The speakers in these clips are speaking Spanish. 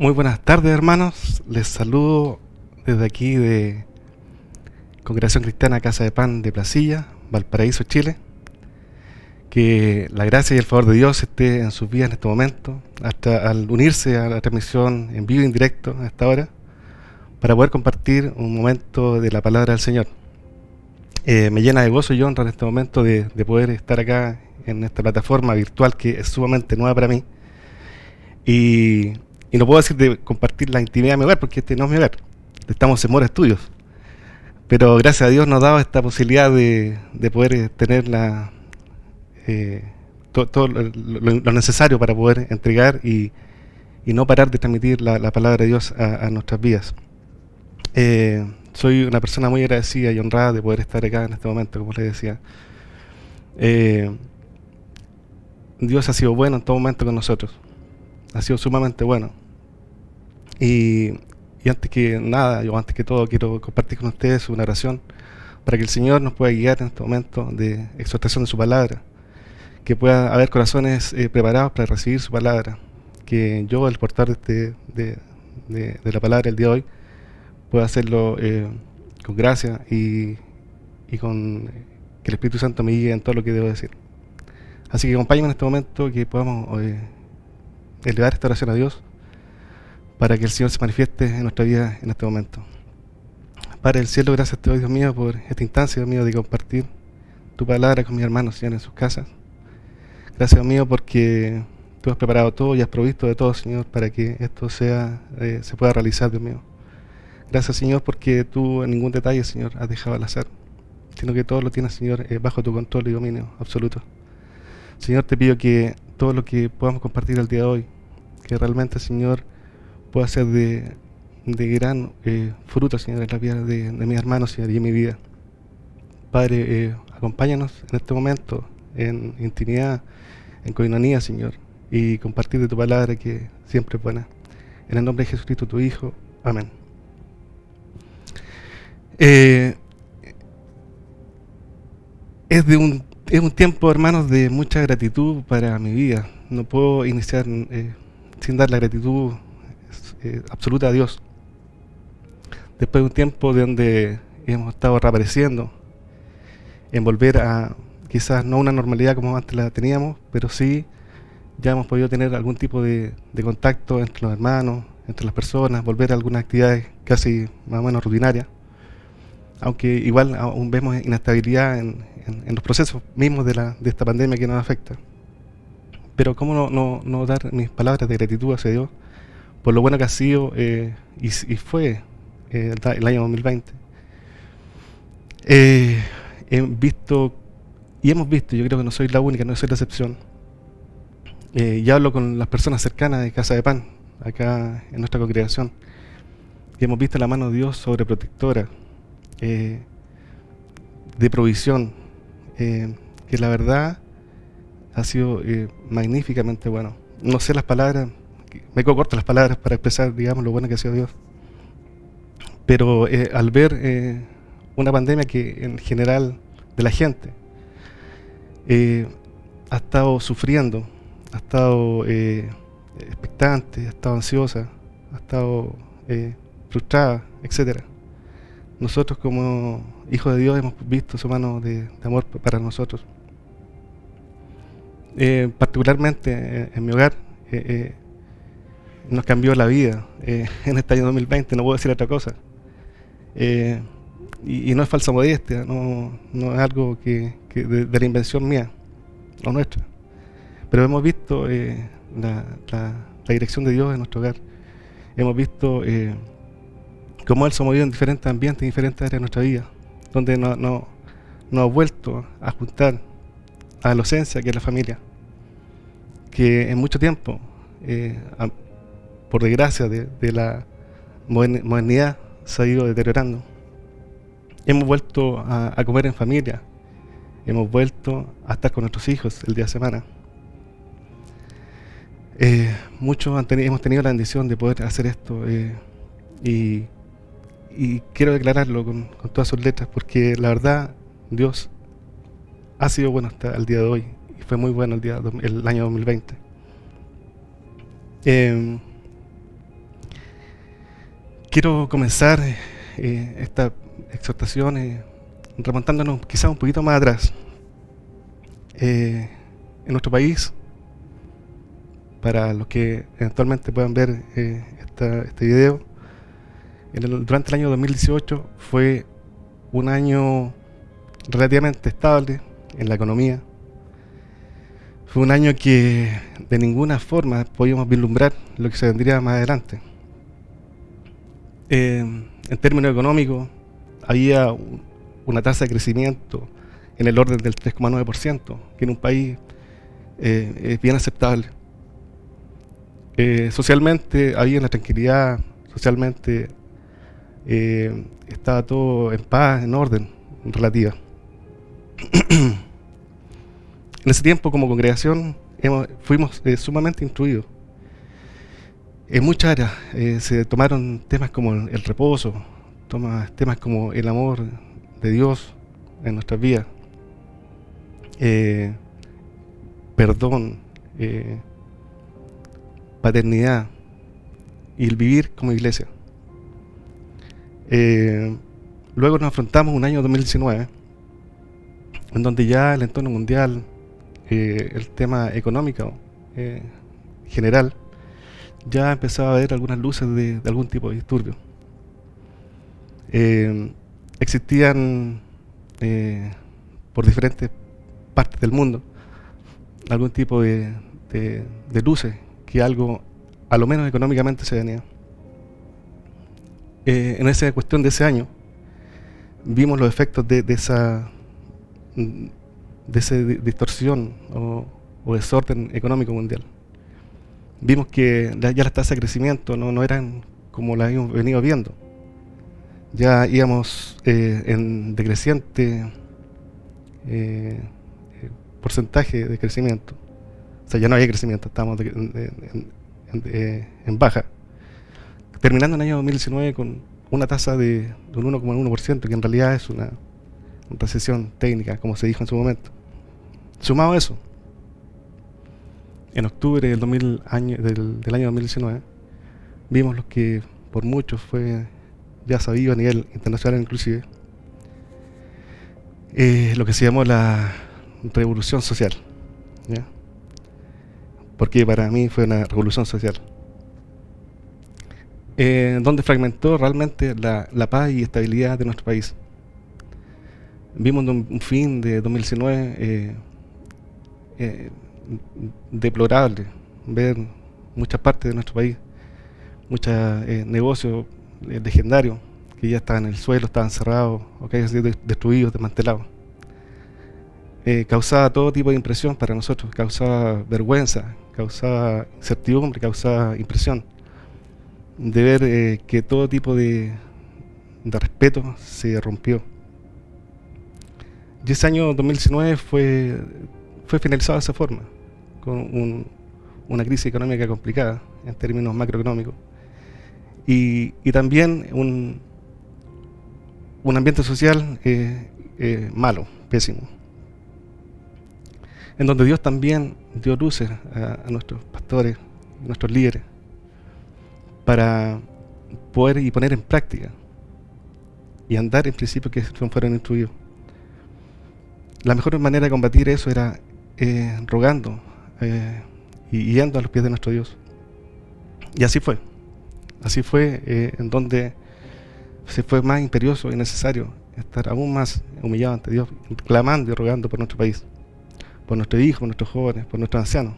Muy buenas tardes, hermanos. Les saludo desde aquí de Congregación Cristiana Casa de Pan de Placilla, Valparaíso, Chile. Que la gracia y el favor de Dios esté en sus vidas en este momento, hasta al unirse a la transmisión en vivo y en directo a esta hora, para poder compartir un momento de la palabra del Señor. Me llena de gozo y honra en este momento de poder estar acá en esta plataforma virtual que es sumamente nueva para mí. Y no puedo decir de compartir la intimidad de mi hogar, porque este no es mi hogar. Estamos en Mora Estudios. Pero gracias a Dios nos ha dado esta posibilidad de poder tener todo lo necesario para poder entregar y no parar de transmitir la palabra de Dios a nuestras vidas. Soy una persona muy agradecida y honrada de poder estar acá en este momento, como les decía. Dios ha sido bueno en todo momento con nosotros. Ha sido sumamente bueno. Y antes que nada, yo antes que todo quiero compartir con ustedes una oración para que el Señor nos pueda guiar en este momento de exhortación de su palabra, que pueda haber corazones preparados para recibir su palabra, que yo, el portador de la palabra el día de hoy, pueda hacerlo con gracia y con que el Espíritu Santo me guíe en todo lo que debo decir. Así que acompáñenme en este momento, que podamos elevar esta oración a Dios para que el Señor se manifieste en nuestra vida en este momento. Padre del cielo, gracias te doy, Dios mío, por esta instancia, Dios mío, de compartir tu palabra con mis hermanos, Señor, en sus casas. Gracias, Dios mío, porque tú has preparado todo y has provisto de todo, Señor, para que esto se pueda realizar, Dios mío. Gracias, Señor, porque tú en ningún detalle, Señor, has dejado al azar, sino que todo lo tienes, Señor, bajo tu control y dominio absoluto. Señor, te pido que todo lo que podamos compartir el día de hoy, que realmente, Señor, pueda ser de gran fruto, Señor, en la vida de mis hermanos, Señor, y en mi vida. Padre, acompáñanos en este momento, en intimidad, en coinonía, Señor, y compartir de tu palabra, que siempre es buena. En el nombre de Jesucristo, tu Hijo. Amén. Es un tiempo, hermanos, de mucha gratitud para mi vida. No puedo iniciar sin dar la gratitud absoluta a Dios. Después de un tiempo de donde hemos estado reapareciendo, en volver a quizás no una normalidad como antes la teníamos, pero sí ya hemos podido tener algún tipo de contacto entre los hermanos, entre las personas, volver a algunas actividades casi más o menos rutinarias, aunque igual aún vemos inestabilidad en los procesos mismos de esta pandemia que nos afecta. Pero cómo no dar mis palabras de gratitud hacia Dios por lo bueno que ha sido y fue el año 2020. Hemos visto, yo creo que no soy la única, no soy la excepción, y hablo con las personas cercanas de Casa de Pan, acá en nuestra congregación, y hemos visto la mano de Dios sobreprotectora, de provisión, que la verdad ha sido magníficamente bueno. No sé las palabras, me quedo corto las palabras para expresar, digamos, lo bueno que ha sido Dios. Pero al ver una pandemia que en general de la gente ha estado sufriendo, ha estado expectante, ha estado ansiosa, ha estado frustrada, etcétera. Nosotros como hijos de Dios hemos visto su mano de amor para nosotros. Particularmente en mi hogar nos cambió la vida en este año 2020, no puedo decir otra cosa. Y no es falsa modestia, no es algo que de la invención mía o nuestra, pero hemos visto la dirección de Dios en nuestro hogar. Hemos visto cómo Él se ha movido en diferentes ambientes, en diferentes áreas de nuestra vida, donde nos ha vuelto a juntar a la esencia, que es la familia, que en mucho tiempo, por desgracia de la modernidad, se ha ido deteriorando. Hemos vuelto a comer en familia, hemos vuelto a estar con nuestros hijos el día de semana. Muchos hemos tenido la bendición de poder hacer esto, y quiero declararlo con todas sus letras, porque la verdad Dios ha sido bueno hasta el día de hoy, y fue muy bueno el año 2020. Quiero comenzar esta exhortación remontándonos quizás un poquito más atrás. En nuestro país, para los que eventualmente puedan ver este video, durante el año 2018 fue un año relativamente estable en la economía. Fue un año que de ninguna forma podíamos vislumbrar lo que se vendría más adelante. En términos económicos, había una tasa de crecimiento en el orden del 3,9%, que en un país es bien aceptable. Socialmente había una tranquilidad, socialmente estaba todo en paz, en orden relativa. En ese tiempo, como congregación, fuimos sumamente instruidos. En muchas áreas se tomaron temas como el reposo, temas como el amor de Dios en nuestras vidas, perdón, paternidad y el vivir como iglesia. Luego nos afrontamos un año 2019 en donde ya el entorno mundial, el tema económico general, ya empezaba a haber algunas luces de algún tipo de disturbio. Existían por diferentes partes del mundo algún tipo de luces que algo, a lo menos económicamente, se venía. En esa cuestión de ese año vimos los efectos de esa distorsión o desorden económico mundial. Vimos que ya las tasas de crecimiento no eran como las habíamos venido viendo. Ya íbamos en decreciente porcentaje de crecimiento. O sea, ya no había crecimiento, estábamos en baja. Terminando en el año 2019 con una tasa de un 1,1%, que en realidad es una recesión técnica, como se dijo en su momento. Sumado a eso, en octubre del año 2019, vimos lo que por muchos fue ya sabido a nivel internacional inclusive, lo que se llamó la revolución social, ¿ya? Porque para mí fue una revolución social, donde fragmentó realmente la paz y estabilidad de nuestro país. Vimos un fin de 2019 deplorable, ver muchas partes de nuestro país, muchos negocios legendarios que ya estaban en el suelo, estaban cerrados o que habían sido destruidos, desmantelados. Causaba todo tipo de impresión para nosotros, causaba vergüenza, causaba incertidumbre, causaba impresión de ver que todo tipo de respeto se rompió. Y ese año 2019 fue finalizado de esa forma, con una crisis económica complicada en términos macroeconómicos y también un ambiente social malo, pésimo, en donde Dios también dio luces a nuestros pastores, a nuestros líderes, para poder y poner en práctica y andar en principios que fueron instruidos. La mejor manera de combatir eso era rogando y yendo a los pies de nuestro Dios. Y así fue. Así fue en donde se fue más imperioso y necesario estar aún más humillado ante Dios, clamando y rogando por nuestro país, por nuestros hijos, por nuestros jóvenes, por nuestros ancianos,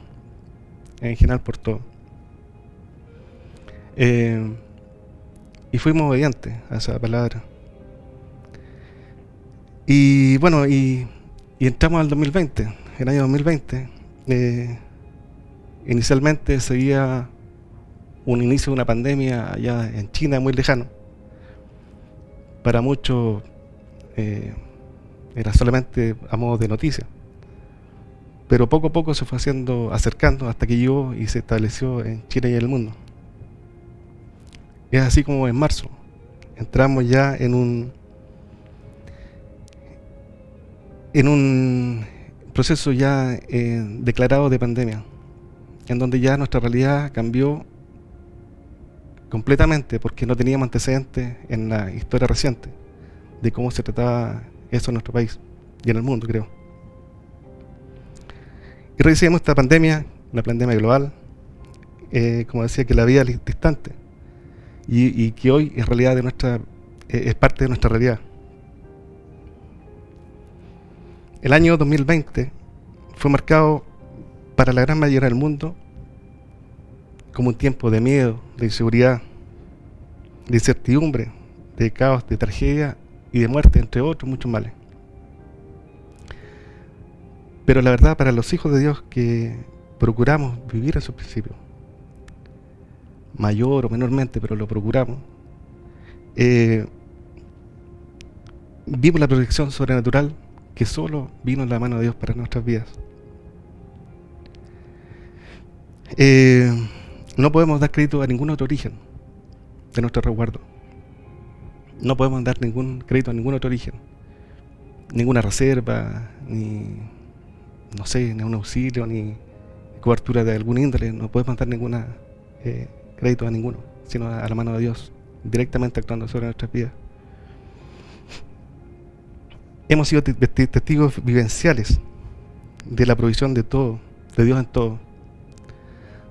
en general por todo. Y fuimos obedientes a esa palabra. Y bueno, y entramos al 2020. El año 2020 inicialmente seguía un inicio de una pandemia allá en China, muy lejano. Para muchos era solamente a modo de noticia, pero poco a poco se fue acercando hasta que llegó y se estableció en Chile y en el mundo. Es así como en marzo entramos ya en un proceso ya declarado de pandemia, en donde ya nuestra realidad cambió completamente porque no teníamos antecedentes en la historia reciente de cómo se trataba eso en nuestro país y en el mundo, creo. Y recibimos esta pandemia, una pandemia global, como decía, que la vida es distante y que hoy en realidad es parte de nuestra realidad. El año 2020 fue marcado para la gran mayoría del mundo como un tiempo de miedo, de inseguridad, de incertidumbre, de caos, de tragedia y de muerte, entre otros muchos males. Pero la verdad, para los hijos de Dios que procuramos vivir esos principios, mayor o menormente, pero lo procuramos, vimos la protección sobrenatural que solo vino en la mano de Dios para nuestras vidas. No podemos dar crédito a ningún otro origen de nuestro resguardo. No podemos dar ningún crédito a ningún otro origen. Ninguna reserva, ni un auxilio, ni cobertura de algún índole. No podemos dar ningún crédito a ninguno, sino a la mano de Dios, directamente actuando sobre nuestras vidas. Hemos sido testigos vivenciales de la provisión de todo, de Dios en todo,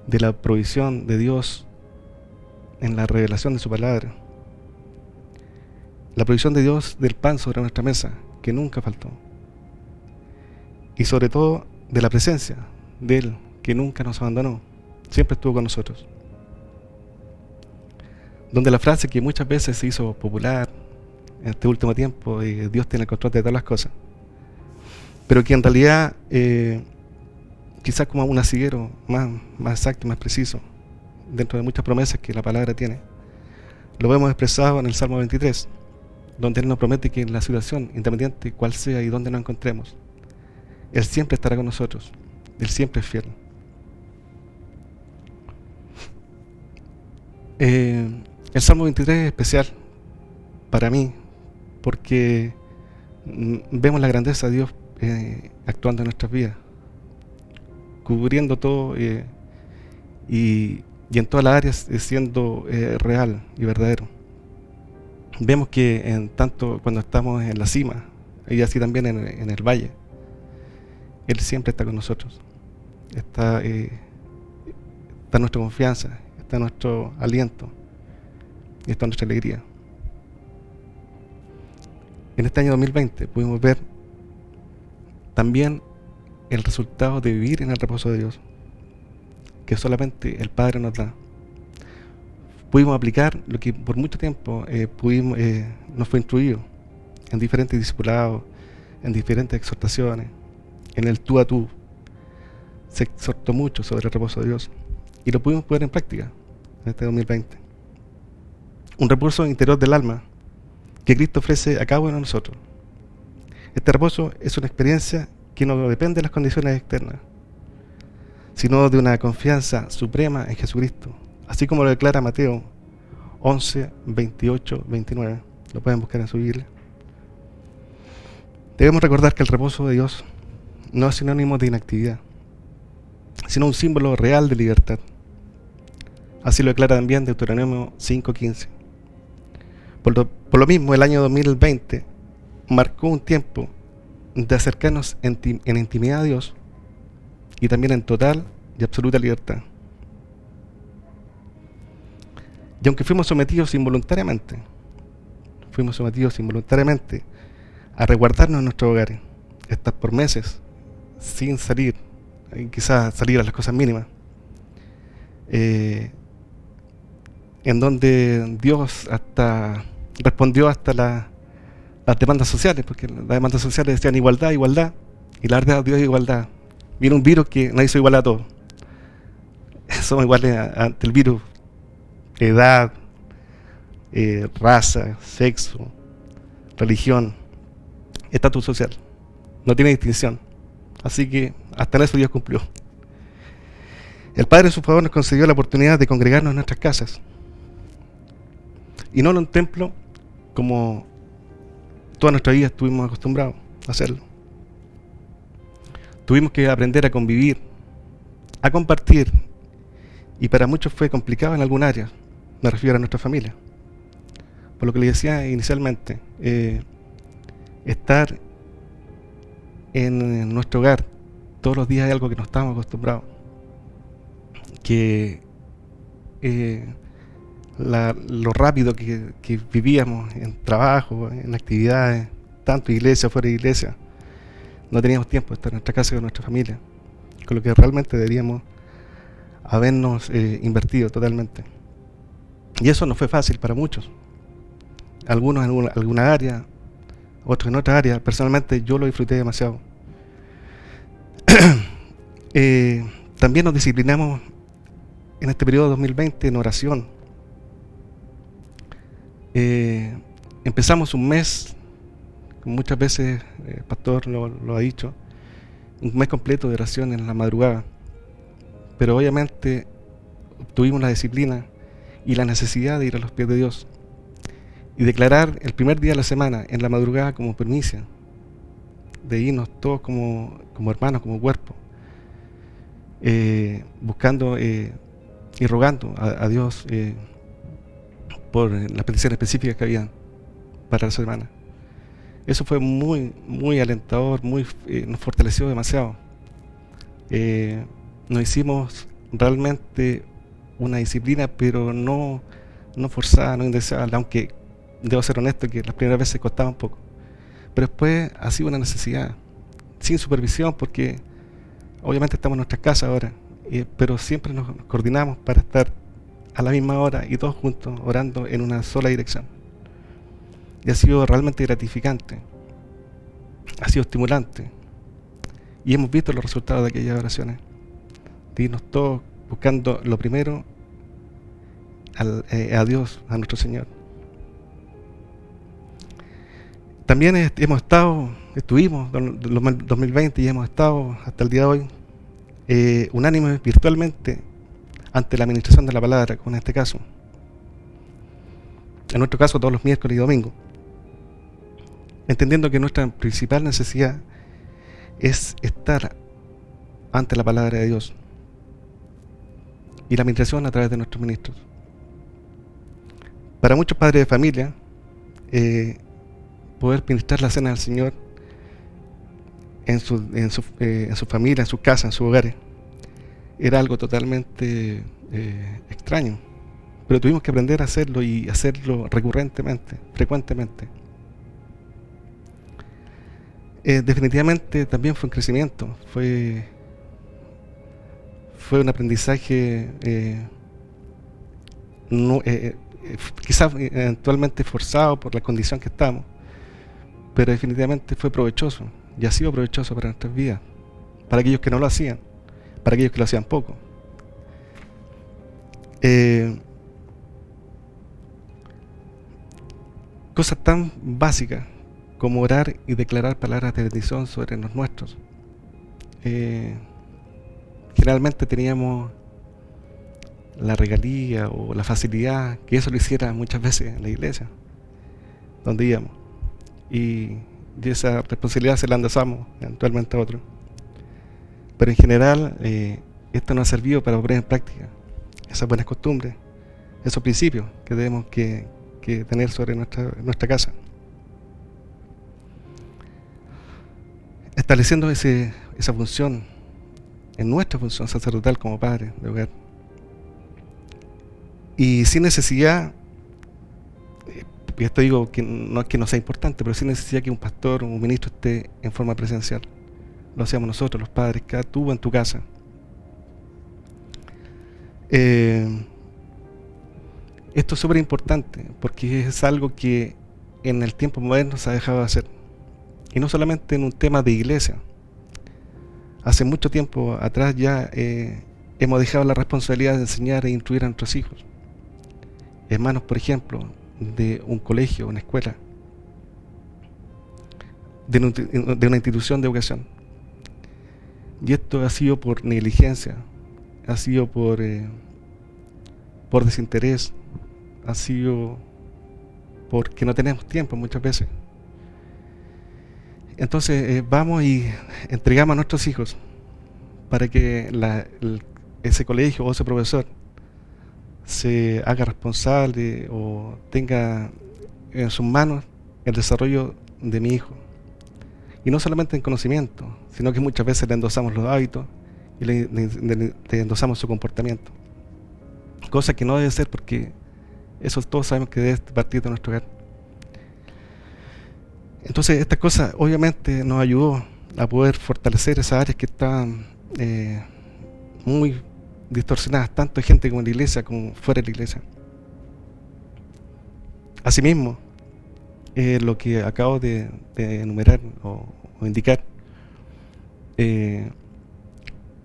de la provisión de Dios en la revelación de su palabra, la provisión de Dios del pan sobre nuestra mesa, que nunca faltó, y sobre todo de la presencia de Él, que nunca nos abandonó, siempre estuvo con nosotros. Donde la frase que muchas veces se hizo popular en este último tiempo, Dios tiene el control de todas las cosas, pero que en realidad quizás como un asiguero más exacto y más preciso, dentro de muchas promesas que la palabra tiene, lo vemos expresado en el Salmo 23, donde Él nos promete que en la situación, independiente cuál sea y donde nos encontremos, Él siempre estará con nosotros, Él siempre es fiel. El Salmo 23 es especial para mí, porque vemos la grandeza de Dios actuando en nuestras vidas, cubriendo todo y en todas las áreas siendo real y verdadero. Vemos que en tanto cuando estamos en la cima y así también en el valle, Él siempre está con nosotros. Está nuestra confianza, está nuestro aliento y está nuestra alegría. En este año 2020 pudimos ver también el resultado de vivir en el reposo de Dios, que solamente el Padre nos da. Pudimos aplicar lo que por mucho tiempo nos fue instruido en diferentes discipulados, en diferentes exhortaciones, en el tú a tú. Se exhortó mucho sobre el reposo de Dios y lo pudimos poner en práctica en este 2020. Un reposo interior del alma que Cristo ofrece a cada uno de nosotros. Este reposo es una experiencia que no depende de las condiciones externas, sino de una confianza suprema en Jesucristo, así como lo declara Mateo 11, 28, 29. Lo pueden buscar en su Biblia. Debemos recordar que el reposo de Dios no es sinónimo de inactividad, sino un símbolo real de libertad. Así lo declara también Deuteronomio 5:15. Por lo mismo, el año 2020 marcó un tiempo de acercarnos en intimidad a Dios y también en total y absoluta libertad. Y aunque fuimos sometidos involuntariamente a resguardarnos en nuestros hogares, estar por meses sin salir, quizás salir a las cosas mínimas, en donde Dios respondió hasta las demandas sociales, porque las demandas sociales decían igualdad, igualdad, y la verdad Dios es igualdad. Viene un virus que nos hizo igual a todos. Somos iguales ante el virus: edad, raza, sexo, religión, estatus social. No tiene distinción. Así que hasta en eso Dios cumplió. El Padre en su favor nos concedió la oportunidad de congregarnos en nuestras casas, y no en un templo como toda nuestra vida estuvimos acostumbrados a hacerlo. Tuvimos que aprender a convivir, a compartir, y para muchos fue complicado en algún área, Me refiero a nuestra familia. Por lo que le decía inicialmente, estar en nuestro hogar todos los días es algo que no estamos acostumbrados. Que lo rápido que vivíamos en trabajo, en actividades, tanto iglesia, fuera de iglesia, no teníamos tiempo de estar en nuestra casa con nuestra familia, con lo que realmente deberíamos habernos invertido totalmente. Y eso no fue fácil para muchos. Algunos en alguna área, otros en otra área. Personalmente yo lo disfruté demasiado. También nos disciplinamos en este periodo 2020 en oración. Empezamos un mes, muchas veces el pastor lo ha dicho, un mes completo de oración en la madrugada. Pero obviamente tuvimos la disciplina y la necesidad de ir a los pies de Dios y declarar el primer día de la semana en la madrugada como primicia, de irnos todos como hermanos, como cuerpo, buscando y rogando a Dios por las peticiones específicas que habían para la semana. Eso fue muy, muy alentador, nos fortaleció demasiado. Nos hicimos realmente una disciplina, pero no forzada, no indeseable, aunque debo ser honesto que las primeras veces costaba un poco. Pero después ha sido una necesidad, sin supervisión, porque obviamente estamos en nuestras casas ahora, pero siempre nos coordinamos para estar a la misma hora y todos juntos orando en una sola dirección. Y ha sido realmente gratificante, ha sido estimulante, y hemos visto los resultados de aquellas oraciones, de irnos todos buscando lo primero a Dios, a nuestro Señor. También estuvimos en 2020 y hemos estado hasta el día de hoy unánimes virtualmente ante la administración de la palabra, como en este caso. En nuestro caso todos los miércoles y domingos, entendiendo que nuestra principal necesidad es estar ante la palabra de Dios y la administración a través de nuestros ministros. Para muchos padres de familia, poder ministrar la cena del Señor en su familia, en su casa, en sus hogares, era algo totalmente extraño, pero tuvimos que aprender a hacerlo y hacerlo recurrentemente, frecuentemente. Definitivamente también fue un crecimiento, fue un aprendizaje quizás eventualmente forzado por la condición que estamos, pero definitivamente fue provechoso y ha sido provechoso para nuestras vidas, para aquellos que no lo hacían, para aquellos que lo hacían poco. Cosas tan básicas como orar y declarar palabras de bendición sobre los nuestros. Generalmente teníamos la regalía o la facilidad que eso lo hiciera muchas veces en la iglesia donde íbamos, y esa responsabilidad se la enlazamos eventualmente a otros, pero en general esto nos ha servido para poner en práctica esas buenas costumbres, esos principios que debemos que tener sobre nuestra casa, estableciendo esa función en nuestra función sacerdotal como padres de hogar, y sin necesidad, y esto digo que no es que no sea importante, pero sin necesidad que un pastor o un ministro esté en forma presencial. Lo hacíamos nosotros, los padres, cada tú en tu casa. Esto es súper importante porque es algo que en el tiempo moderno se ha dejado de hacer, y no solamente en un tema de iglesia. Hace mucho tiempo atrás ya hemos dejado la responsabilidad de enseñar e instruir a nuestros hijos, hermanos, por ejemplo, de un colegio, una escuela, de una institución de educación. Y esto ha sido por negligencia, ha sido por desinterés, ha sido porque no tenemos tiempo muchas veces. Entonces vamos y entregamos a nuestros hijos para que ese colegio o ese profesor se haga responsable o tenga en sus manos el desarrollo de mi hijo. Y no solamente en conocimiento, sino que muchas veces le endosamos los hábitos y le endosamos su comportamiento. Cosa que no debe ser, porque eso todos sabemos que debe partir de nuestro hogar. Entonces esta cosa obviamente nos ayudó a poder fortalecer esas áreas que estaban muy distorsionadas, tanto en gente como en la iglesia como fuera de la iglesia. Asimismo, lo que acabo de enumerar o indicar,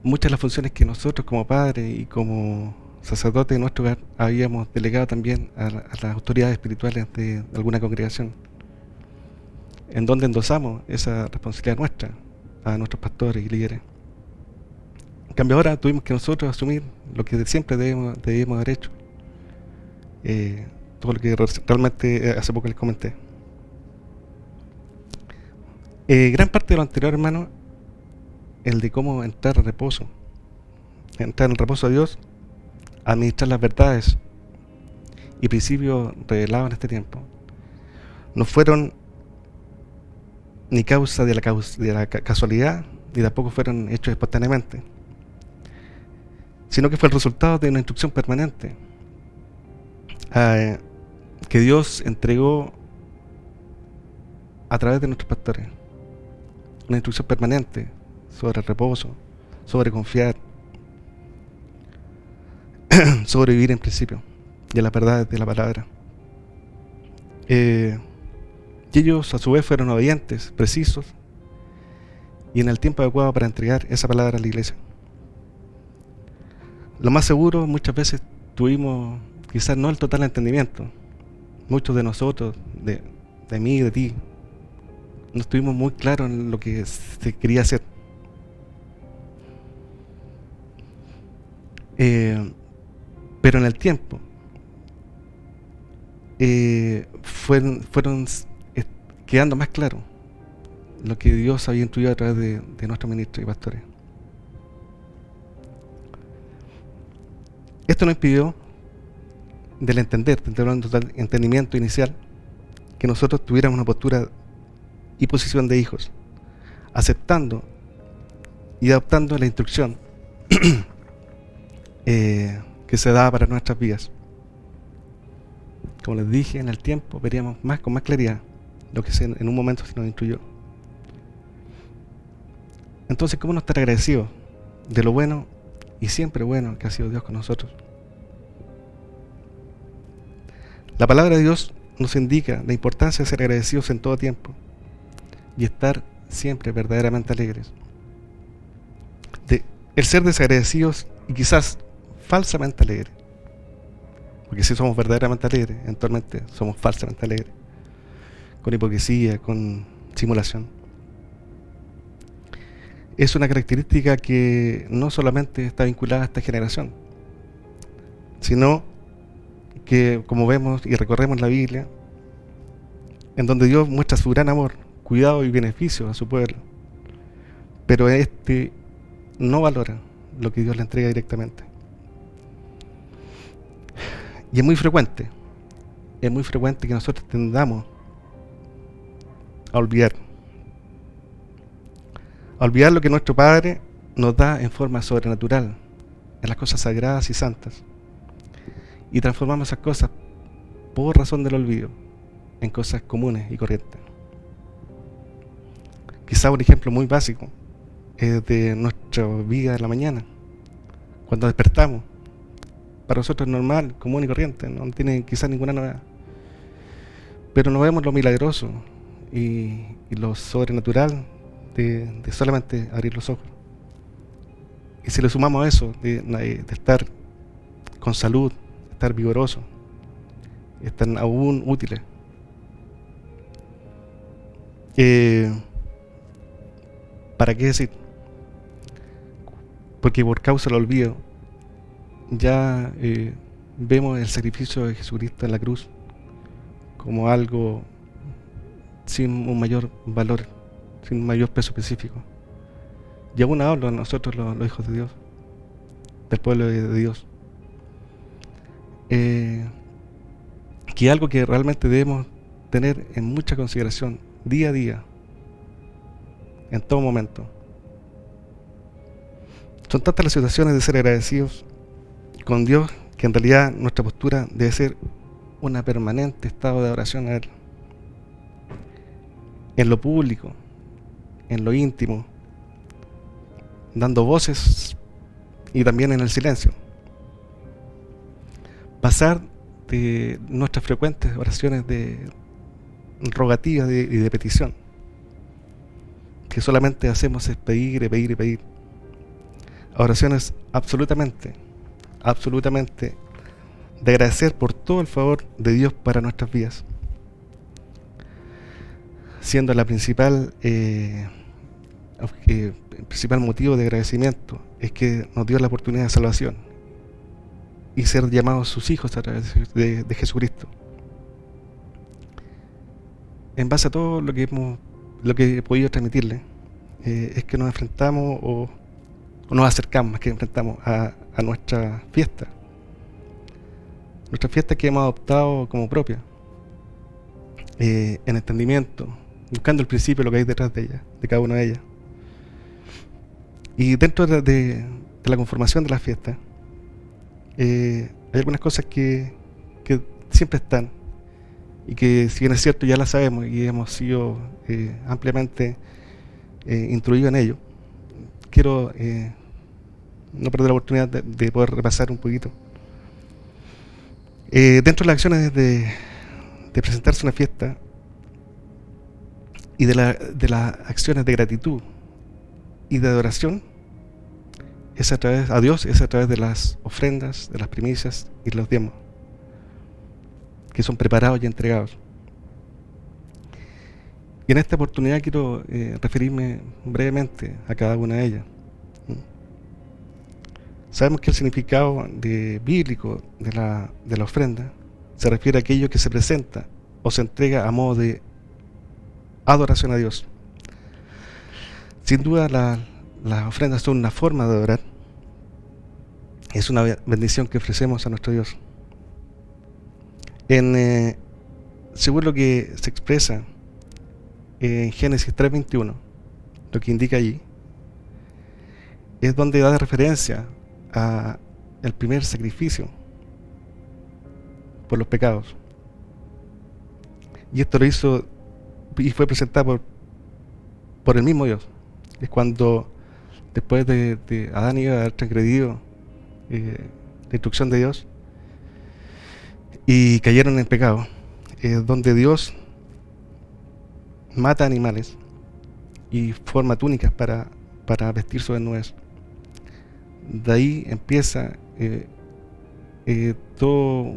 muchas de las funciones que nosotros como padres y como sacerdotes de nuestro hogar habíamos delegado también a las autoridades espirituales de alguna congregación, en donde endosamos esa responsabilidad nuestra a nuestros pastores y líderes. En cambio ahora tuvimos que nosotros asumir lo que siempre debíamos haber hecho, todo lo que realmente hace poco les comenté. Gran parte de lo anterior, hermano, el de cómo entrar en el reposo de Dios, administrar las verdades y principios revelados en este tiempo, no fueron ni causa de la casualidad, ni tampoco fueron hechos espontáneamente, sino que fue el resultado de una instrucción permanente que Dios entregó a través de nuestros pastores. Una instrucción permanente sobre el reposo, sobre confiar, sobre vivir en principio de las verdades de la palabra. Y ellos a su vez fueron obedientes, precisos y en el tiempo adecuado para entregar esa palabra a la iglesia. Lo más seguro, muchas veces tuvimos quizás no el total entendimiento. Muchos de nosotros, de mí y de ti, no estuvimos muy claros en lo que se quería hacer. Pero en el tiempo fueron quedando más claro lo que Dios había instruido a través de nuestros ministros y pastores. Esto nos impidió del entendimiento inicial que nosotros tuviéramos una postura y posición de hijos, aceptando y adoptando la instrucción que se daba para nuestras vidas. Como les dije, en el tiempo veríamos con más claridad lo que en un momento se nos instruyó. Entonces, ¿cómo no estar agradecidos de lo bueno y siempre bueno que ha sido Dios con nosotros? La palabra de Dios nos indica la importancia de ser agradecidos en todo tiempo y estar siempre verdaderamente alegres. El ser desagradecidos y quizás falsamente alegres, porque si somos verdaderamente alegres, eventualmente somos falsamente alegres, con hipocresía, con simulación. Es una característica que no solamente está vinculada a esta generación, sino que, como vemos y recorremos la Biblia, en donde Dios muestra su gran amor, cuidado y beneficio a su pueblo, pero este no valora lo que Dios le entrega directamente. Y es muy frecuente que nosotros tendamos a olvidar lo que nuestro Padre nos da en forma sobrenatural, en las cosas sagradas y santas, y transformamos esas cosas por razón del olvido en cosas comunes y corrientes. Quizá un ejemplo muy básico es de nuestra vida en la mañana, cuando despertamos. Para nosotros es normal, común y corriente, no tiene quizás ninguna novedad, pero no vemos lo milagroso y lo sobrenatural de solamente abrir los ojos. Y si le sumamos a eso de estar con salud, estar vigoroso, estar aún útiles, ¿para qué decir? Porque por causa del olvido ya vemos el sacrificio de Jesucristo en la cruz como algo sin un mayor valor, sin un mayor peso específico. Y aún hablo a nosotros los hijos de Dios, del pueblo de Dios. que es algo que realmente debemos tener en mucha consideración día a día, en todo momento. Son tantas las situaciones de ser agradecidos con Dios que en realidad nuestra postura debe ser un permanente estado de adoración a Él. En lo público, en lo íntimo, dando voces y también en el silencio. Pasar de nuestras frecuentes oraciones de rogativas y de petición, que solamente hacemos es pedir y pedir y pedir, a oraciones absolutamente de agradecer por todo el favor de Dios para nuestras vidas, siendo la principal motivo de agradecimiento es que nos dio la oportunidad de salvación y ser llamados sus hijos a través de Jesucristo. En base a todo lo que he podido transmitirle, es que nos enfrentamos o nos acercamos más que enfrentamos a nuestra fiesta que hemos adoptado como propia, en entendimiento, buscando el principio, lo que hay detrás de ella, de cada una de ellas. Y dentro de la conformación de la fiesta, hay algunas cosas que siempre están y que, si bien es cierto, ya las sabemos y hemos sido ampliamente instruidos en ello. Quiero no perder la oportunidad de poder repasar un poquito. Dentro de las acciones de presentarse una fiesta y de las acciones de gratitud y de adoración, es a través a Dios, es a través de las ofrendas, de las primicias y los diezmos, que son preparados y entregados. Y en esta oportunidad quiero referirme brevemente a cada una de ellas. Sabemos que el significado bíblico de la ofrenda se refiere a aquello que se presenta o se entrega a modo de adoración a Dios. Sin duda las ofrendas son una forma de adorar. Es una bendición que ofrecemos a nuestro Dios. Según lo que se expresa en Génesis 3:21, lo que indica allí, es donde da referencia a el primer sacrificio por los pecados. Y esto lo hizo y fue presentado por el mismo Dios. Es cuando, después de Adán y Eva haber transgredido la instrucción de Dios y cayeron en pecado, es donde Dios mata animales y forma túnicas para vestir su desnudez. De ahí empieza todo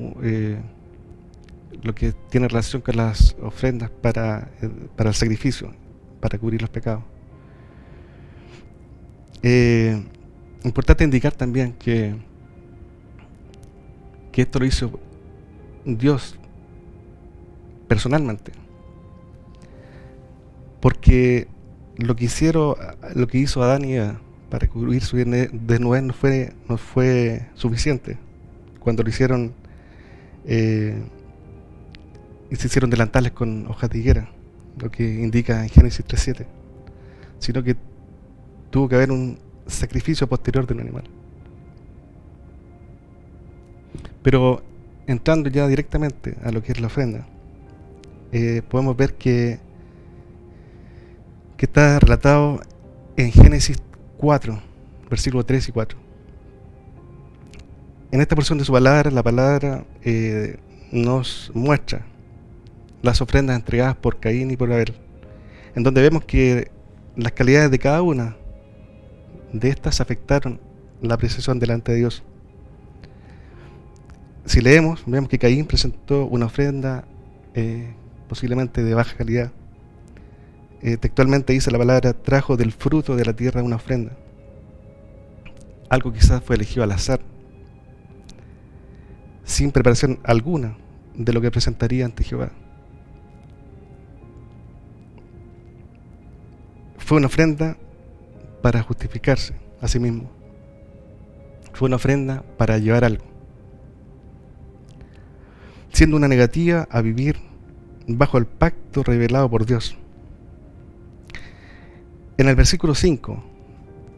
lo que tiene relación con las ofrendas para el sacrificio, para cubrir los pecados. Importante indicar también que esto lo hizo Dios personalmente, porque lo que hizo Adán y Eva para cubrir su desnudez no fue suficiente cuando lo hicieron y se hicieron delantales con hojas de higuera, lo que indica en Génesis 3:7, sino que tuvo que haber un sacrificio posterior de un animal. Pero entrando ya directamente a lo que es la ofrenda, podemos ver que está relatado en Génesis 4, versículos 3 y 4. En esta porción de su palabra, la palabra nos muestra las ofrendas entregadas por Caín y por Abel, en donde vemos que las calidades de cada una de estas afectaron la apreciación delante de Dios. Si leemos, vemos que Caín presentó una ofrenda posiblemente de baja calidad. Textualmente dice la palabra: trajo del fruto de la tierra una ofrenda. Algo quizás fue elegido al azar, sin preparación alguna de lo que presentaría ante Jehová. Fue una ofrenda para justificarse a sí mismo. Fue una ofrenda para llevar algo. siendo una negativa a vivir bajo el pacto revelado por Dios. En el versículo 5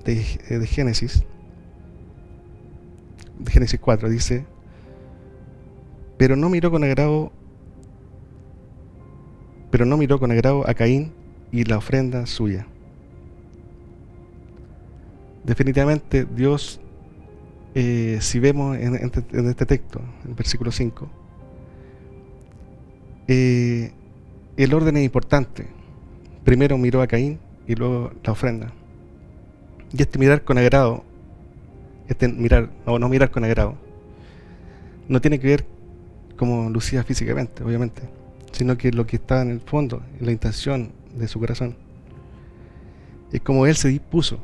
de Génesis 4 dice: pero no miró con agrado a Caín y la ofrenda suya. Definitivamente Dios, si vemos en este texto, en el versículo 5, el orden es importante. Primero miró a Caín y luego la ofrenda. Y mirar con agrado, mirar o no mirar con agrado, no tiene que ver como lucía físicamente, obviamente, sino que lo que está en el fondo, en la intención de su corazón, es como él se dispuso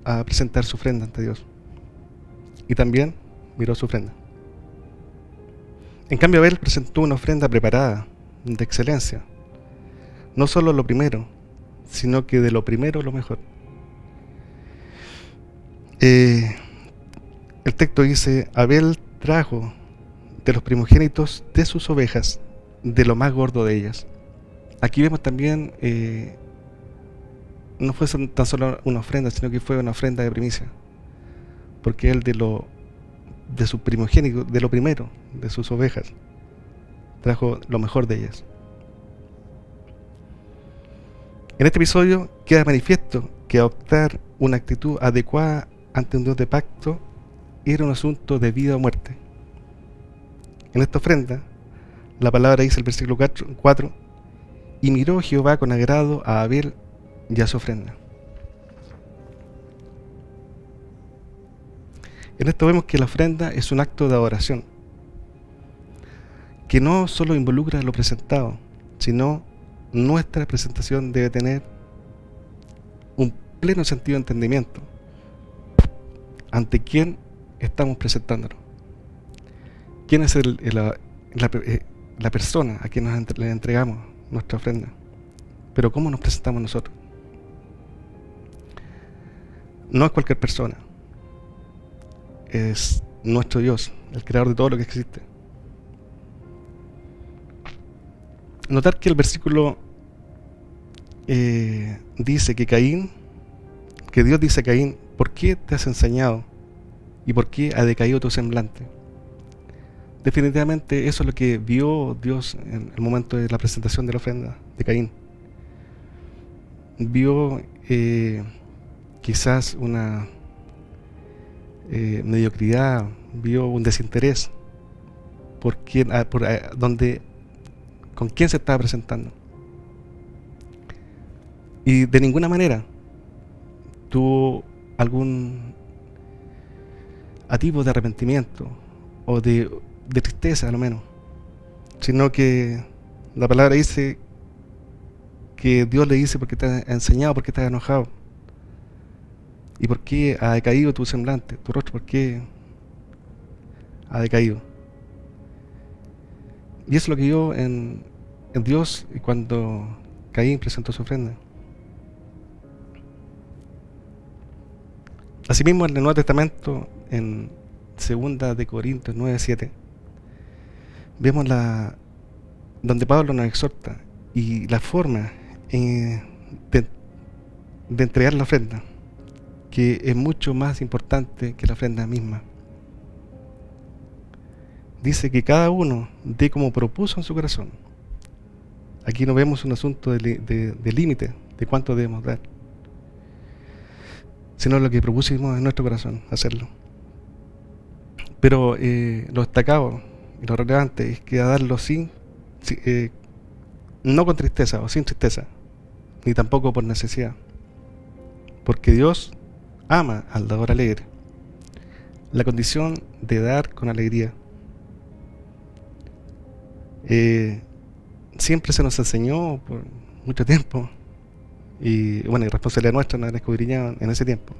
a presentar su ofrenda ante Dios. Y también miró su ofrenda. En cambio, Abel presentó una ofrenda preparada, de excelencia. No solo lo primero, sino que de lo primero lo mejor. El texto dice: Abel trajo de los primogénitos de sus ovejas, de lo más gordo de ellas. Aquí vemos también, no fue tan solo una ofrenda, sino que fue una ofrenda de primicia, porque él de su primogénito, de lo primero, de sus ovejas, trajo lo mejor de ellas. En este episodio queda manifiesto que adoptar una actitud adecuada ante un Dios de pacto era un asunto de vida o muerte. En esta ofrenda, la palabra dice el versículo 4: y miró Jehová con agrado a Abel y a su ofrenda. En esto vemos que la ofrenda es un acto de adoración, que no solo involucra lo presentado, sino nuestra presentación debe tener un pleno sentido de entendimiento ante quién estamos presentándonos. ¿Quién es la persona a quien le entregamos nuestra ofrenda? Pero ¿cómo nos presentamos nosotros? No es cualquier persona, es nuestro Dios, el creador de todo lo que existe. Notar que el versículo dice que Dios dice a Caín: ¿por qué te has ensañado? ¿Y por qué ha decaído tu semblante? Definitivamente eso es lo que vio Dios en el momento de la presentación de la ofrenda de Caín. Vio quizás una mediocridad, vio un desinterés con quién se estaba presentando. Y de ninguna manera tuvo algún atisbo de arrepentimiento o de tristeza, a lo menos, sino que la palabra dice que Dios le dice: porque te has enseñado, porque estás enojado, y por qué ha decaído tu semblante, tu rostro, por qué ha decaído. Y eso es lo que vio en Dios cuando Caín presentó su ofrenda. Asimismo, en el Nuevo Testamento, en 2 de Corintios 9:7, vemos donde Pablo nos exhorta y la forma de entregar la ofrenda, que es mucho más importante que la ofrenda misma. Dice que cada uno dé como propuso en su corazón. Aquí no vemos un asunto de límite, de cuánto debemos dar, sino lo que propusimos en nuestro corazón, hacerlo. Pero lo destacado y lo relevante es que a darlo no con tristeza o sin tristeza, ni tampoco por necesidad, porque Dios ama al dador alegre. La condición de dar con alegría. Siempre se nos enseñó por mucho tiempo, y bueno, y responsabilidad nuestra no era escudriñada en ese tiempo.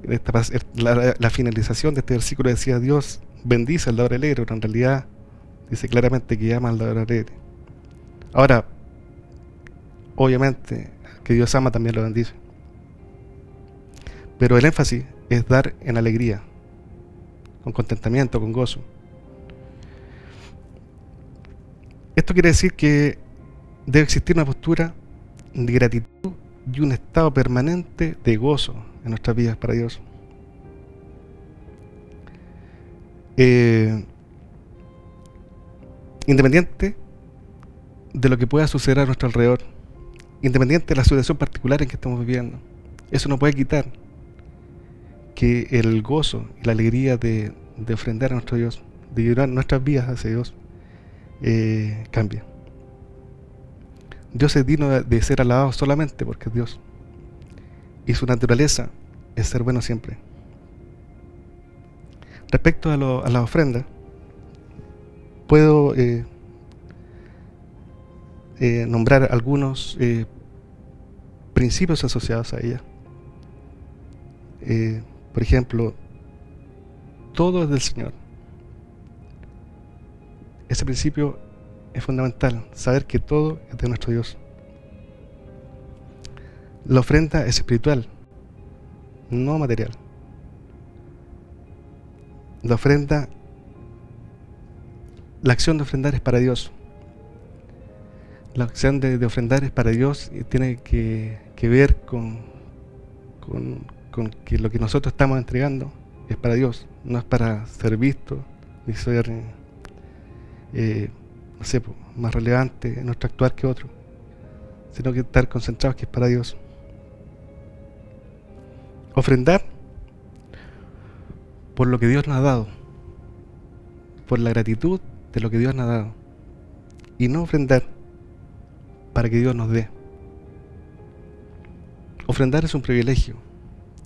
La finalización de este versículo decía: Dios bendice al dador alegre, pero en realidad dice claramente que ama al dador alegre. Ahora, obviamente, que Dios ama también lo bendice, pero el énfasis es dar en alegría, con contentamiento, con gozo. Esto quiere decir que debe existir una postura de gratitud y un estado permanente de gozo en nuestras vidas para Dios. Independiente de lo que pueda suceder a nuestro alrededor, independiente de la situación particular en que estamos viviendo, eso no puede quitar que el gozo y la alegría de ofrendar a nuestro Dios, de llevar nuestras vidas hacia Dios, cambie. Dios es digno de ser alabado solamente porque es Dios, y su naturaleza es ser bueno siempre. Respecto a la ofrenda, puedo nombrar algunos principios asociados a ella. Por ejemplo, todo es del Señor. Ese principio es fundamental, saber que todo es de nuestro Dios. La ofrenda es espiritual, no material. La ofrenda, la acción de ofrendar es para Dios. La acción de ofrendar es para Dios y tiene que ver con que lo que nosotros estamos entregando es para Dios, no es para ser visto ni ser no sé, más relevante en nuestro actuar que otro, sino que estar concentrados que es para Dios. Ofrendar por lo que Dios nos ha dado, por la gratitud de lo que Dios nos ha dado, y no ofrendar para que Dios nos dé. Ofrendar es un privilegio,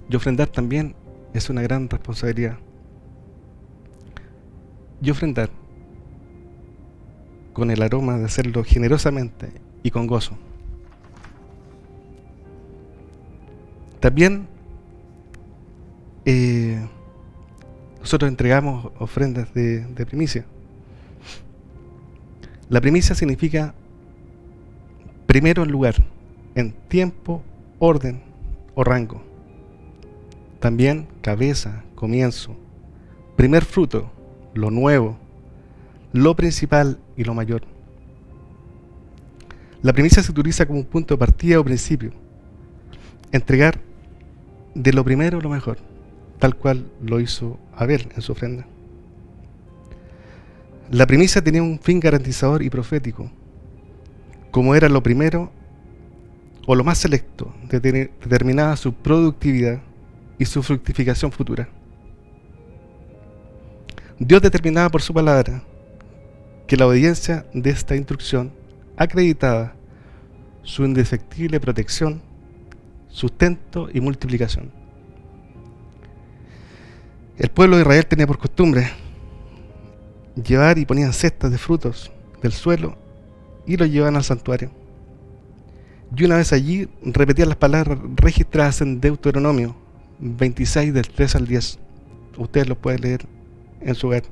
y ofrendar también es una gran responsabilidad. Y ofrendar con el aroma de hacerlo generosamente y con gozo. También nosotros entregamos ofrendas de primicia. La primicia significa primero en lugar, en tiempo, orden o rango. También cabeza, comienzo, primer fruto, lo nuevo, lo principal y lo mayor. La primicia se utiliza como un punto de partida o principio. Entregar de lo primero lo mejor, tal cual lo hizo Abel en su ofrenda. La primicia tenía un fin garantizador y profético, como era lo primero o lo más selecto, determinaba su productividad y su fructificación futura. Dios determinaba por su palabra que la obediencia de esta instrucción acreditaba su indefectible protección, sustento y multiplicación. El pueblo de Israel tenía por costumbre llevar y ponían cestas de frutos del suelo y los llevaban al santuario. Y una vez allí repetían las palabras registradas en Deuteronomio 26 del 3 al 10. Ustedes lo pueden leer en su hogar.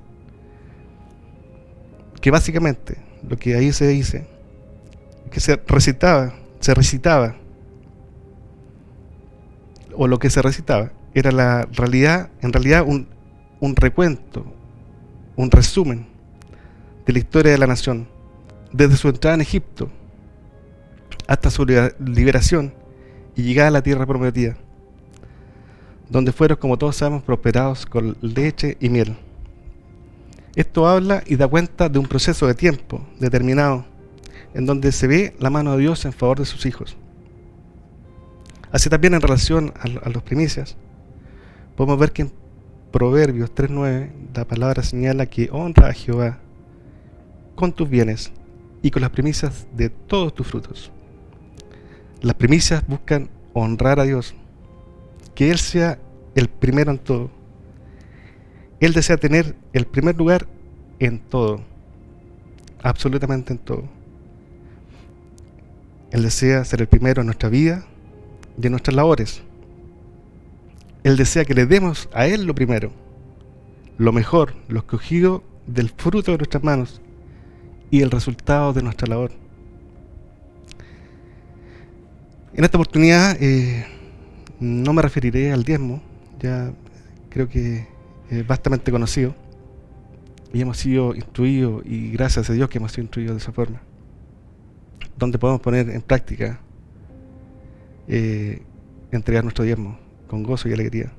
Que básicamente lo que ahí se dice, que se recitaba, o lo que se recitaba, era en realidad un recuento, un resumen de la historia de la nación, desde su entrada en Egipto hasta su liberación y llegada a la tierra prometida, donde fueron, como todos sabemos, prosperados con leche y miel. Esto habla y da cuenta de un proceso de tiempo determinado, en donde se ve la mano de Dios en favor de sus hijos. Así también en relación a las primicias, podemos ver que en Proverbios 3:9 la palabra señala que honra a Jehová con tus bienes y con las primicias de todos tus frutos. Las primicias buscan honrar a Dios, que Él sea el primero en todo. Él desea tener el primer lugar en todo, absolutamente en todo. Él desea ser el primero en nuestra vida y en nuestras labores. Él desea que le demos a Él lo primero, lo mejor, lo escogido del fruto de nuestras manos y el resultado de nuestra labor. En esta oportunidad no me referiré al diezmo, ya creo que es bastante conocido, y hemos sido instruidos, y gracias a Dios que hemos sido instruidos de esa forma, donde podemos poner en práctica entregar nuestro diezmo con gozo y alegría.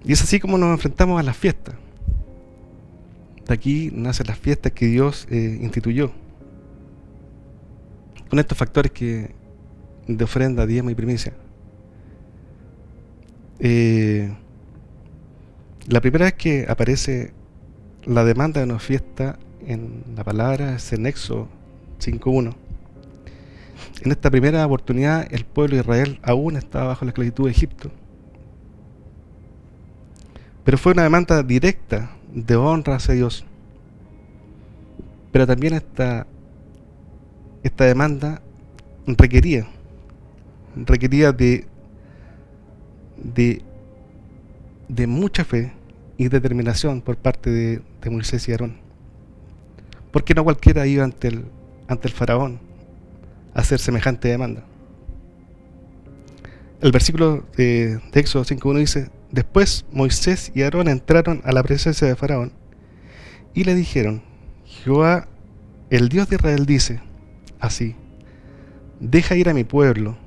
Y es así como nos enfrentamos a las fiestas. De aquí nacen las fiestas que Dios instituyó, con estos factores de ofrenda, diezmo y primicia. La primera vez que aparece la demanda de una fiesta en la palabra es en Éxodo 5:1. En esta primera oportunidad el pueblo de Israel aún estaba bajo la esclavitud de Egipto, pero fue una demanda directa de honra hacia Dios. Pero también esta demanda requería de mucha fe y determinación por parte de Moisés y Aarón, porque no cualquiera iba ante el faraón a hacer semejante demanda. El versículo de Éxodo 5:1 dice: después Moisés y Aarón entraron a la presencia de faraón y le dijeron: Jehová, el Dios de Israel, dice así: deja ir a mi pueblo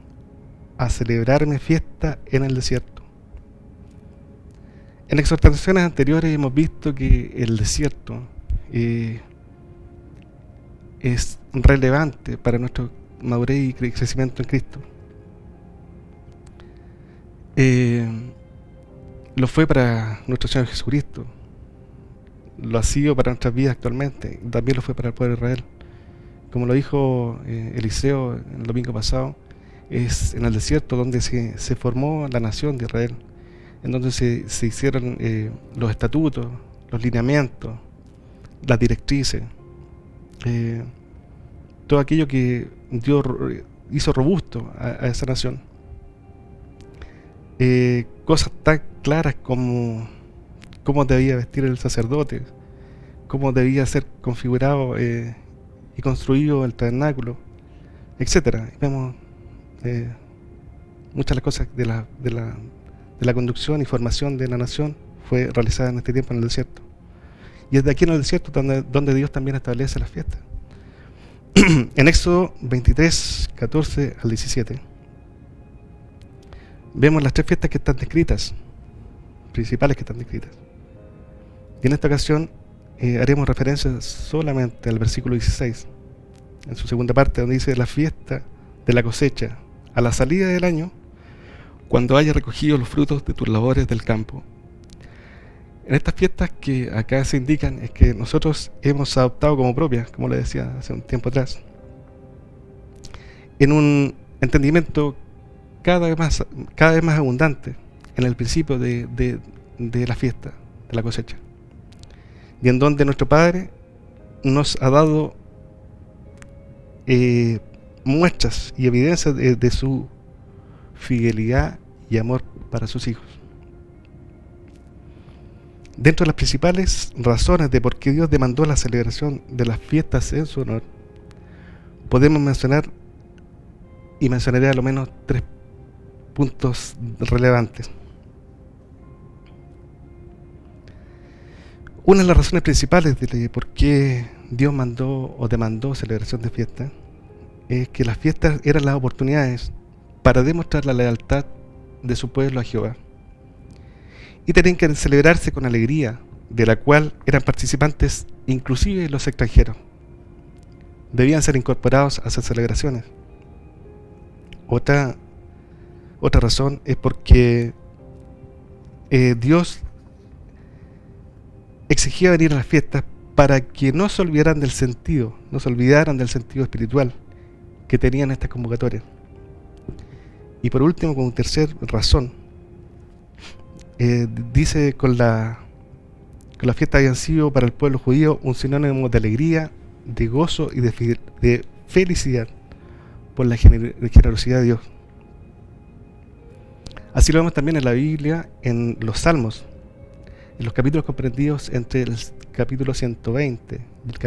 a celebrarme fiesta en el desierto. En exhortaciones anteriores hemos visto que el desierto es relevante para nuestra madurez y crecimiento en Cristo. Lo fue para nuestro Señor Jesucristo, lo ha sido para nuestras vidas actualmente, también lo fue para el pueblo de Israel. Como lo dijo Eliseo el domingo pasado, es en el desierto donde se formó la nación de Israel, en donde se hicieron los estatutos, los lineamientos, las directrices, todo aquello que Dios hizo robusto a esa nación. Cosas tan claras como cómo debía vestir el sacerdote, cómo debía ser configurado y construido el tabernáculo, etcétera. Vemos muchas de las cosas de la conducción y formación de la nación fue realizada en este tiempo en el desierto. Y es de aquí en el desierto donde Dios también establece las fiestas. En Éxodo 23, 14 al 17, vemos las tres fiestas que están descritas, principales que están descritas. Y en esta ocasión haremos referencia solamente al versículo 16, en su segunda parte, donde dice: la fiesta de la cosecha, a la salida del año, cuando haya recogido los frutos de tus labores del campo. En estas fiestas que acá se indican es que nosotros hemos adoptado como propias, como le decía hace un tiempo atrás, en un entendimiento cada vez más abundante en el principio de la fiesta de la cosecha, y en donde nuestro Padre nos ha dado muestras y evidencias de su fidelidad y amor para sus hijos. Dentro de las principales razones de por qué Dios demandó la celebración de las fiestas en su honor, podemos mencionar, y mencionaré a lo menos 3 puntos relevantes. Una de las razones principales de por qué Dios mandó o demandó celebración de fiestas es que las fiestas eran las oportunidades para demostrar la lealtad de su pueblo a Jehová, y tenían que celebrarse con alegría, de la cual eran participantes inclusive los extranjeros. Debían ser incorporados a esas celebraciones. Otra razón es porque Dios exigía venir a las fiestas para que no se olvidaran del sentido espiritual que tenían estas convocatorias. Y por último, como tercera razón, dice que las fiestas habían sido para el pueblo judío un sinónimo de alegría, de gozo y de felicidad por la generosidad de Dios. Así lo vemos también en la Biblia, en los Salmos, en los capítulos comprendidos entre el capítulo 120 y el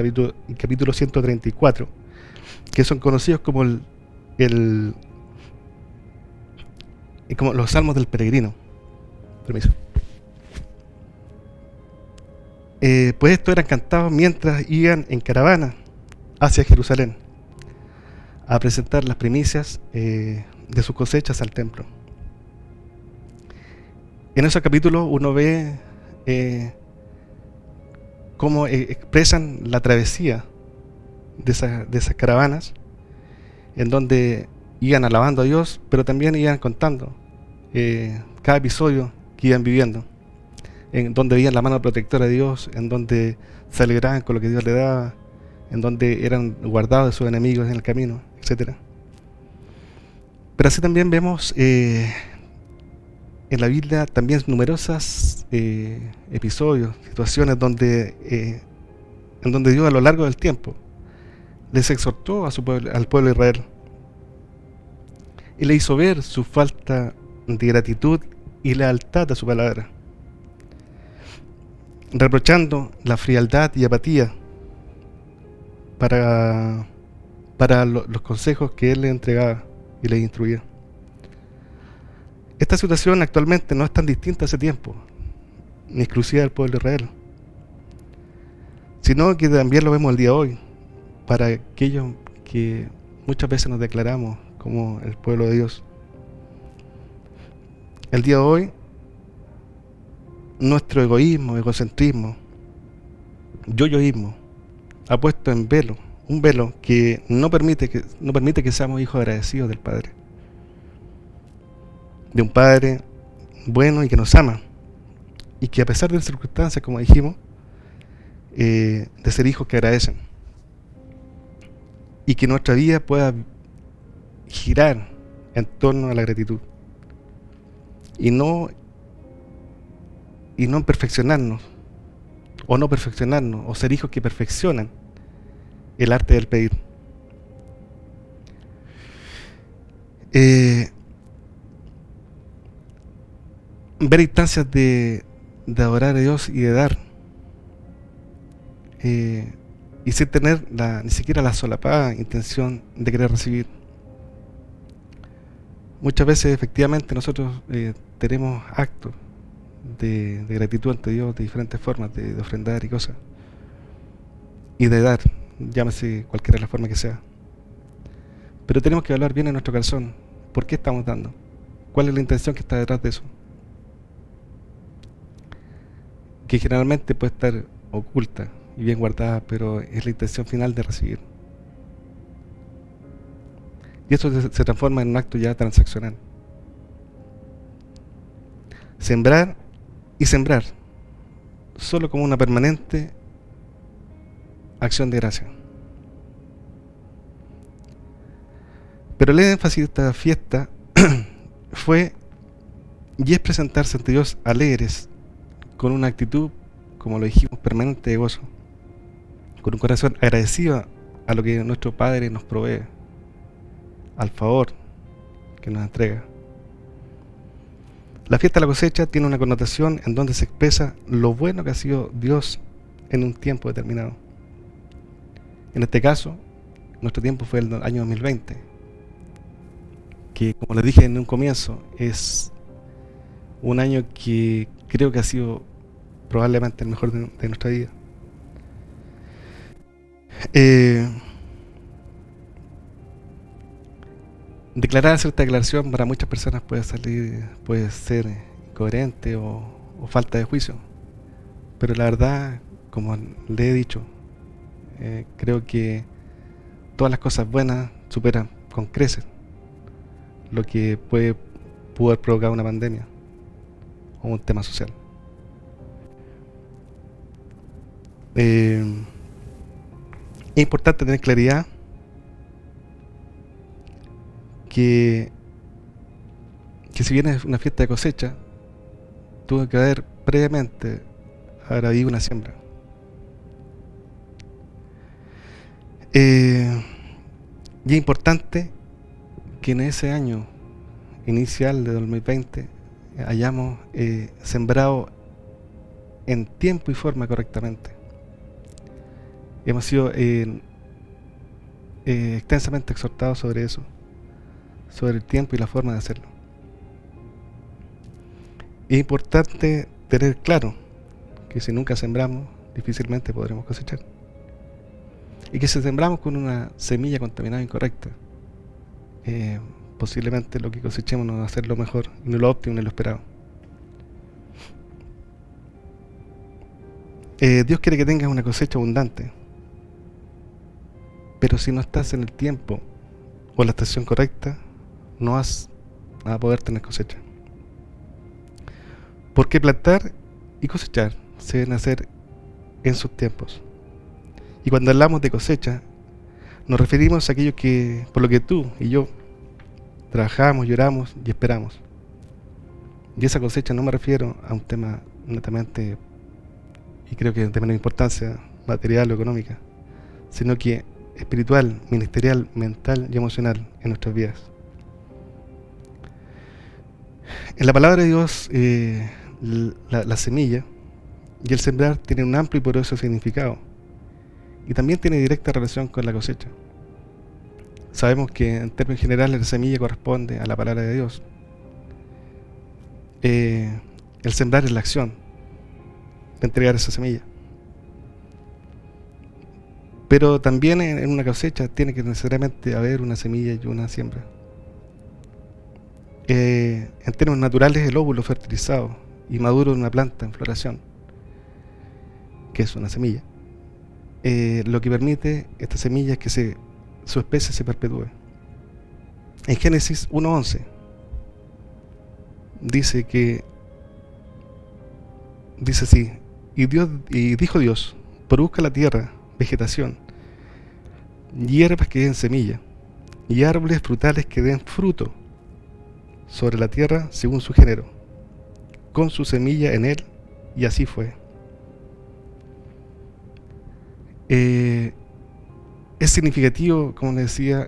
capítulo 134, que son conocidos como como los Salmos del Peregrino. Permiso. Pues estos eran cantados mientras iban en caravana hacia Jerusalén a presentar las primicias de sus cosechas al templo. En esos capítulos uno ve cómo expresan la travesía de esas caravanas, en donde iban alabando a Dios, pero también iban contando cada episodio que iban viviendo, en donde veían la mano protectora de Dios, en donde se alegraban con lo que Dios le daba, en donde eran guardados de sus enemigos en el camino, etc. Pero así también vemos en la Biblia también numerosas episodios, situaciones en donde Dios a lo largo del tiempo les exhortó a al pueblo de Israel y le hizo ver su falta de gratitud y lealtad a su palabra, reprochando la frialdad y apatía para los consejos que él le entregaba y le instruía. Esta situación actualmente no es tan distinta a ese tiempo, ni exclusiva del pueblo de Israel, sino que también lo vemos el día de hoy, para aquellos que muchas veces nos declaramos como el pueblo de Dios. El día de hoy, nuestro egoísmo, egocentrismo, yoyoísmo, ha puesto en velo, un velo que no permite que seamos hijos agradecidos del Padre, de un Padre bueno y que nos ama, y que a pesar de las circunstancias, como dijimos, de ser hijos que agradecen, y que nuestra vida pueda girar en torno a la gratitud y no perfeccionarnos o ser hijos que perfeccionan el arte del pedir. Ver instancias de adorar a Dios y de dar, y sin tener ni siquiera la solapada intención de querer recibir. Muchas veces efectivamente nosotros tenemos actos de gratitud ante Dios de diferentes formas, de ofrendar y cosas, y de dar, llámese cualquiera de la forma que sea. Pero tenemos que hablar bien en nuestro corazón. ¿Por qué estamos dando? ¿Cuál es la intención que está detrás de eso? Que generalmente puede estar oculta y bien guardada, pero es la intención final de recibir. Y eso se transforma en un acto ya transaccional. Sembrar y sembrar, solo como una permanente acción de gracia. Pero el énfasis de esta fiesta fue y es presentarse ante Dios alegres, con una actitud, como lo dijimos, permanente de gozo, con un corazón agradecido a lo que nuestro Padre nos provee, al favor que nos entrega. La fiesta de la cosecha tiene una connotación en donde se expresa lo bueno que ha sido Dios en un tiempo determinado. En este caso, nuestro tiempo fue el año 2020, que, como les dije en un comienzo, es un año que creo que ha sido probablemente el mejor de nuestra vida. Declarar cierta declaración para muchas personas puede ser incoherente o falta de juicio, pero la verdad, como le he dicho, creo que todas las cosas buenas superan con creces lo que pudo haber provocado una pandemia o un tema social. Es importante tener claridad que si bien es una fiesta de cosecha, tuvo que haber previamente habido una siembra. Y es importante que en ese año inicial de 2020 hayamos sembrado en tiempo y forma correctamente. Hemos sido extensamente exhortados sobre eso, sobre el tiempo y la forma de hacerlo. Es importante tener claro que si nunca sembramos, difícilmente podremos cosechar. Y que si sembramos con una semilla contaminada incorrecta, posiblemente lo que cosechemos no va a ser lo mejor, ni lo óptimo, ni lo esperado. Dios quiere que tengas una cosecha abundante, pero si no estás en el tiempo o la estación correcta, no vas a poder tener cosecha. Porque plantar y cosechar se deben hacer en sus tiempos. Y cuando hablamos de cosecha, nos referimos a aquello que, por lo que tú y yo trabajamos, lloramos y esperamos. Y esa cosecha no me refiero a un tema netamente, y creo que de menor importancia, material o económica, sino que espiritual, ministerial, mental y emocional en nuestras vidas. En la palabra de Dios, la semilla y el sembrar tienen un amplio y poderoso significado, y también tiene directa relación con la cosecha. Sabemos que en términos generales la semilla corresponde a la palabra de Dios. El sembrar es la acción de entregar esa semilla. Pero también en una cosecha tiene que necesariamente haber una semilla y una siembra. En términos naturales, el óvulo fertilizado y maduro de una planta en floración, que es una semilla, lo que permite esta semilla es que su especie se perpetúe. En Génesis 1:11 dice así: y dijo Dios, produzca la tierra vegetación, hierbas que den semilla, y árboles frutales que den fruto sobre la tierra según su género, con su semilla en él, y así fue. Es significativo, como les decía,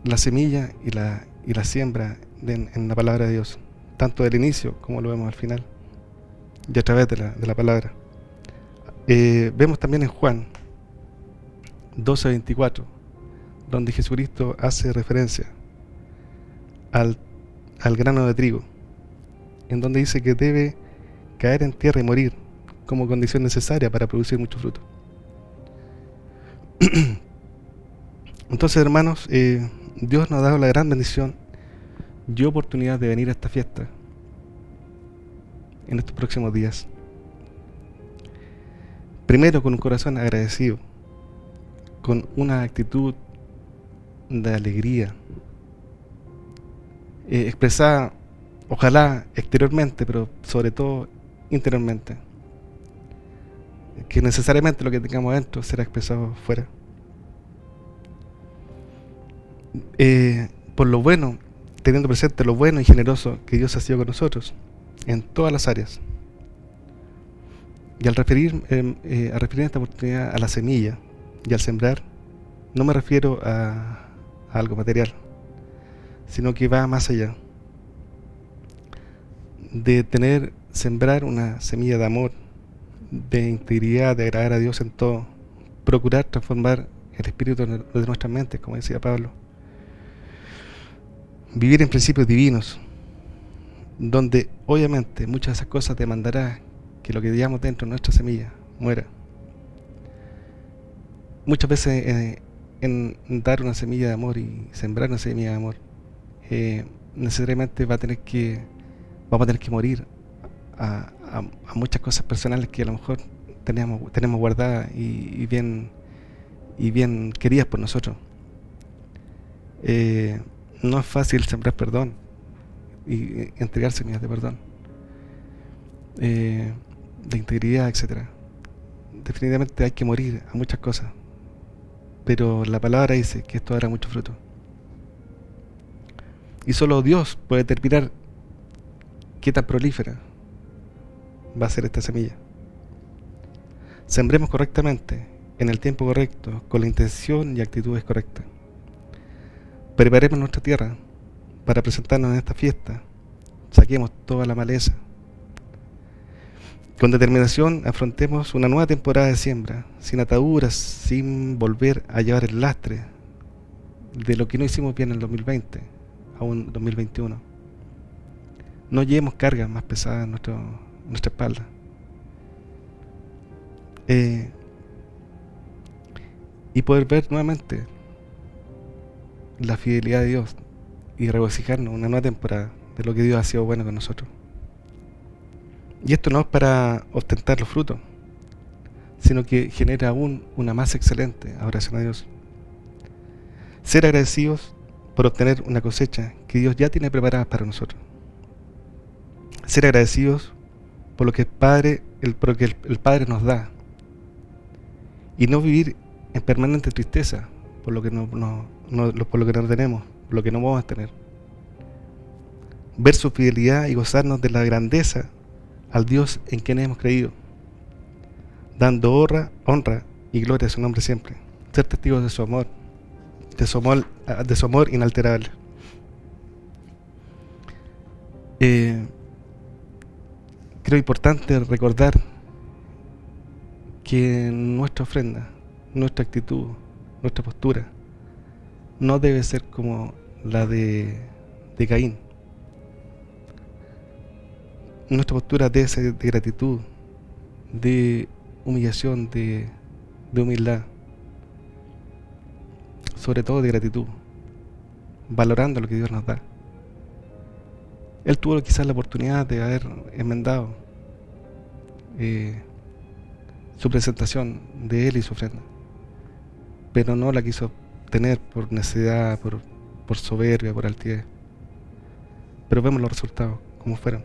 la semilla y la siembra en la palabra de Dios, tanto del inicio como lo vemos al final, y a través de la palabra. Vemos también en Juan 12:24, donde Jesucristo hace referencia al grano de trigo, en donde dice que debe caer en tierra y morir como condición necesaria para producir mucho fruto. Entonces, hermanos, Dios nos ha dado la gran bendición y oportunidad de venir a esta fiesta en estos próximos días. Primero, con un corazón agradecido, con una actitud de alegría, expresada, ojalá exteriormente, pero sobre todo interiormente, que necesariamente lo que tengamos adentro será expresado fuera. Por lo bueno, teniendo presente lo bueno y generoso que Dios ha sido con nosotros en todas las áreas. Y al referir esta oportunidad a la semilla y al sembrar, no me refiero a algo material, sino que va más allá de sembrar una semilla de amor, de integridad, de agradar a Dios en todo, procurar transformar el espíritu de nuestras mentes, como decía Pablo, vivir en principios divinos, donde obviamente muchas de esas cosas demandará que lo que digamos dentro de nuestra semilla muera. Muchas veces en dar una semilla de amor y sembrar una semilla de amor, necesariamente vamos a tener que morir a muchas cosas personales que a lo mejor tenemos guardadas y bien queridas por nosotros. No es fácil sembrar perdón y entregar semillas de perdón, de integridad, etcétera. Definitivamente hay que morir a muchas cosas, pero la palabra dice que esto dará mucho fruto. Y solo Dios puede determinar qué tan prolífera va a ser esta semilla. Sembremos correctamente, en el tiempo correcto, con la intención y actitudes correctas. Preparemos nuestra tierra para presentarnos en esta fiesta. Saquemos toda la maleza. Con determinación afrontemos una nueva temporada de siembra, sin ataduras, sin volver a llevar el lastre de lo que no hicimos bien en el 2020 a un 2021. No llevemos cargas más pesadas en nuestra espalda. eh, y poder ver nuevamente la fidelidad de Dios y regocijarnos una nueva temporada de lo que Dios ha sido bueno con nosotros. Y esto no es para ostentar los frutos, sino que genera aún una más excelente adoración a Dios. Ser agradecidos por obtener una cosecha que Dios ya tiene preparada para nosotros. Ser agradecidos por lo que el Padre nos da. Y no vivir en permanente tristeza por lo que por lo que no tenemos, por lo que no vamos a tener. Ver su fidelidad y gozarnos de la grandeza al Dios en quien hemos creído, dando honra y gloria a su nombre siempre. Ser testigos de su amor, de su amor inalterable. Creo importante recordar que nuestra ofrenda, nuestra actitud, nuestra postura no debe ser como la de Caín. Nuestra postura debe ser de gratitud, de humillación, de humildad, sobre todo de gratitud, valorando lo que Dios nos da. Él tuvo quizás la oportunidad de haber enmendado su presentación de él y su ofrenda, pero no la quiso tener por necesidad, por soberbia, por altivez. Pero vemos los resultados, como fueron.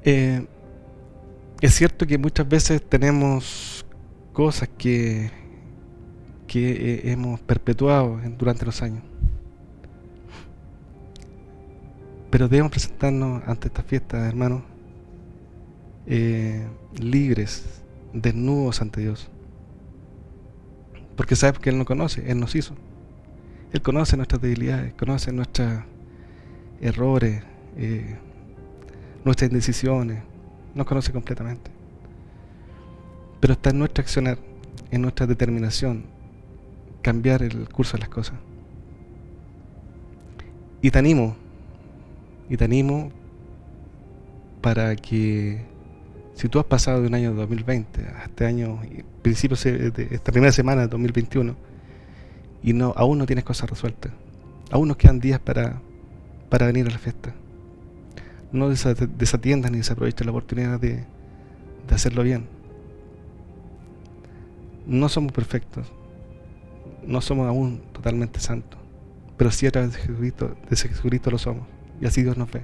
Es cierto que muchas veces tenemos cosas que hemos perpetuado durante los años, pero debemos presentarnos ante estas fiestas, hermanos, libres, desnudos ante Dios, porque sabemos que Él nos conoce, Él nos hizo, Él conoce nuestras debilidades, conoce nuestros errores, nuestras indecisiones, nos conoce completamente. Pero está en nuestro accionar, en nuestra determinación, cambiar el curso de las cosas. Y te animo para que, si tú has pasado de un año 2020 a este año, principios de esta primera semana de 2021, y aún no tienes cosas resueltas, aún nos quedan días para venir a la fiesta. No desatiendas ni desaproveches la oportunidad de hacerlo bien. No somos perfectos, no somos aún totalmente santos, pero sí a través de Jesucristo lo somos, y así Dios nos ve.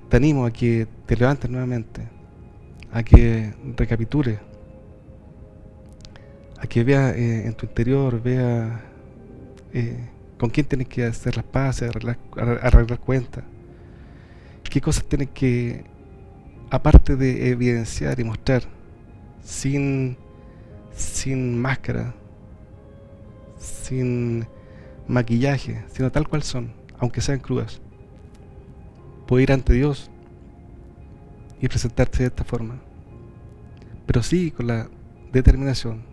Te animo a que te levantes nuevamente, a que recapitules, a que veas en tu interior, veas con quién tienes que hacer las paces, arreglar cuentas, qué cosas tienes que, aparte de evidenciar y mostrar, sin máscara, sin maquillaje, sino tal cual son, aunque sean crudas, puedes ir ante Dios y presentarte de esta forma, pero sí con la determinación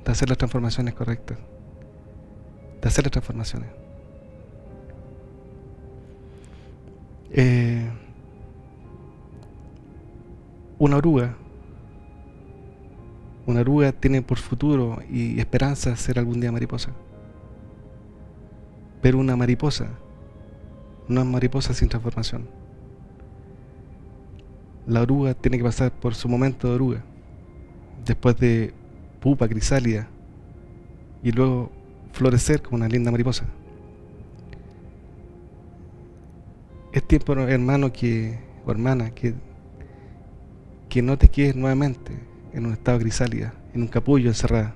de hacer las transformaciones correctas, de hacer las transformaciones. Una oruga tiene por futuro y esperanza ser algún día mariposa, pero una mariposa no es mariposa sin transformación. La oruga tiene que pasar por su momento de oruga, después de pupa, crisálida, y luego florecer como una linda mariposa. Es tiempo, hermano o hermana, que no te quedes nuevamente en un estado crisálida, en un capullo encerrada,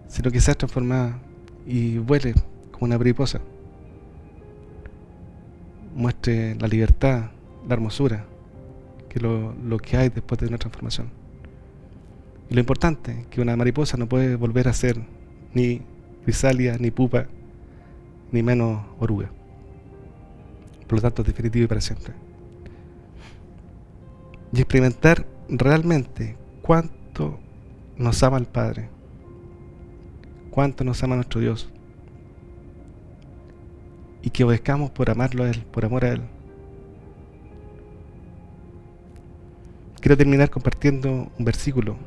sino que seas transformada y vuele como una mariposa. Muestre la libertad, la hermosura, que lo que hay después de una transformación. Y lo importante, que una mariposa no puede volver a ser ni crisálida, ni pupa, ni menos oruga. Por lo tanto, es definitivo y para siempre. Y experimentar realmente cuánto nos ama el Padre, cuánto nos ama nuestro Dios, y que obedezcamos por amarlo a Él, por amor a Él. quiero terminar compartiendo un versículo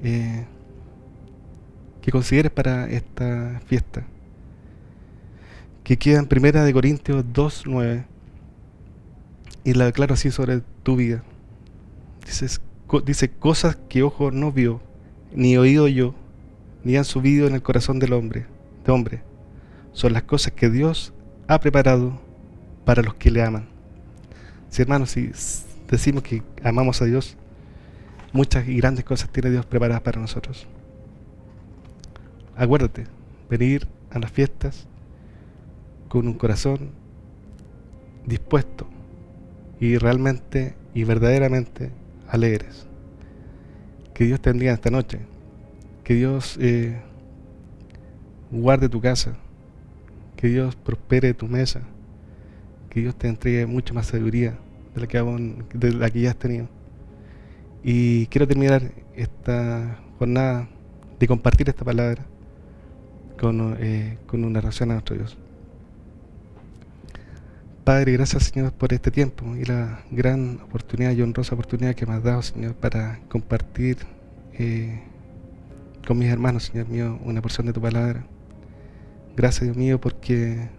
que consideres para esta fiesta, que queda en 1 Corintios 2:9, y la declaro así sobre tu vida. Dice, cosas que ojo no vio, ni oído yo, ni han subido en el corazón del hombre, son las cosas que Dios ha preparado para los que le aman. Si hermanos, si decimos que amamos a Dios, muchas y grandes cosas tiene Dios preparadas para nosotros. Acuérdate, venir a las fiestas con un corazón dispuesto y realmente y verdaderamente alegres. Que Dios te bendiga esta noche. Que Dios guarde tu casa. Que Dios prospere tu mesa. Que Dios te entregue mucha más sabiduría de la que ya has tenido. Y quiero terminar esta jornada de compartir esta palabra con una oración a nuestro Dios. Padre, gracias, Señor, por este tiempo y la gran oportunidad y honrosa oportunidad que me has dado, Señor, para compartir con mis hermanos, Señor mío, una porción de tu palabra. Gracias, Dios mío, porque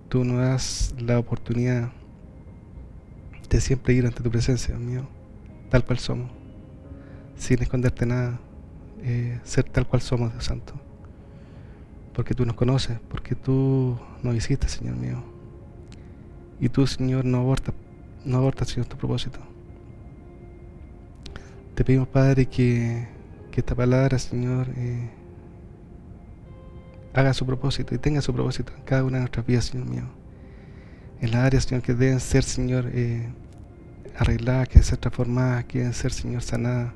tú nos das la oportunidad de siempre ir ante tu presencia, Dios mío, tal cual somos, sin esconderte nada, ser tal cual somos, Dios Santo. Porque tú nos conoces, porque tú nos hiciste, Señor mío. Y tú, Señor, no abortas, Señor, tu propósito. Te pedimos, Padre, que esta palabra, Señor, haga su propósito y tenga su propósito en cada una de nuestras vidas, Señor mío. En las áreas, Señor, que deben ser, Señor, arregladas, que deben ser transformadas, que deben ser, Señor, sanadas.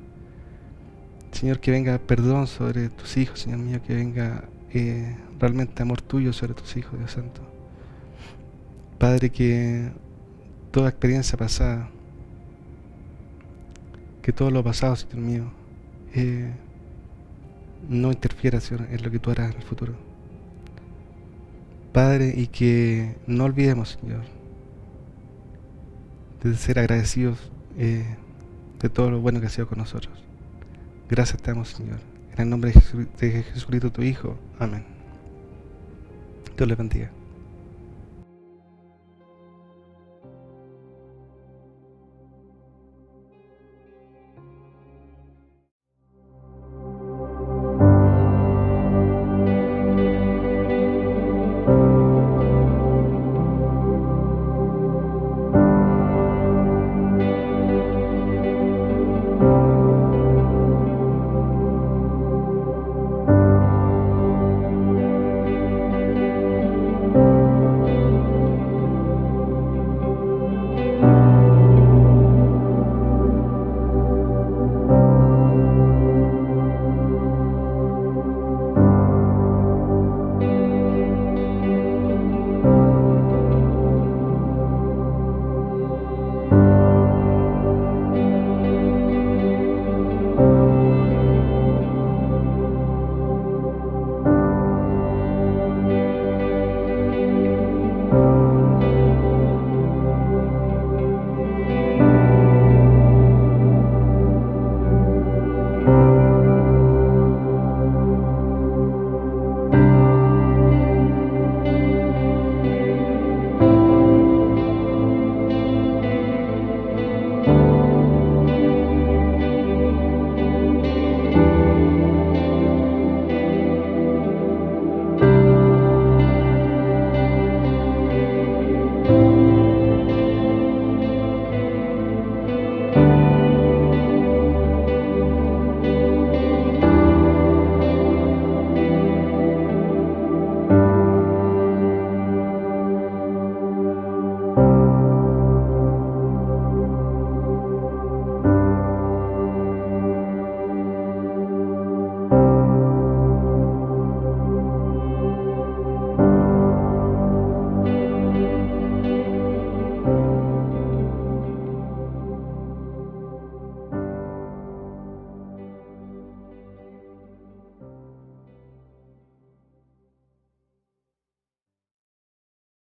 Señor, que venga perdón sobre tus hijos, Señor mío, que venga realmente amor tuyo sobre tus hijos, Dios Santo. Padre, que toda experiencia pasada, que todo lo pasado, Señor mío, no interfiera, Señor, en lo que tú harás en el futuro. Padre, y que no olvidemos, Señor, de ser agradecidos de todo lo bueno que ha sido con nosotros. Gracias te damos, Señor. En el nombre de Jesucristo, tu Hijo. Amén. Dios les bendiga.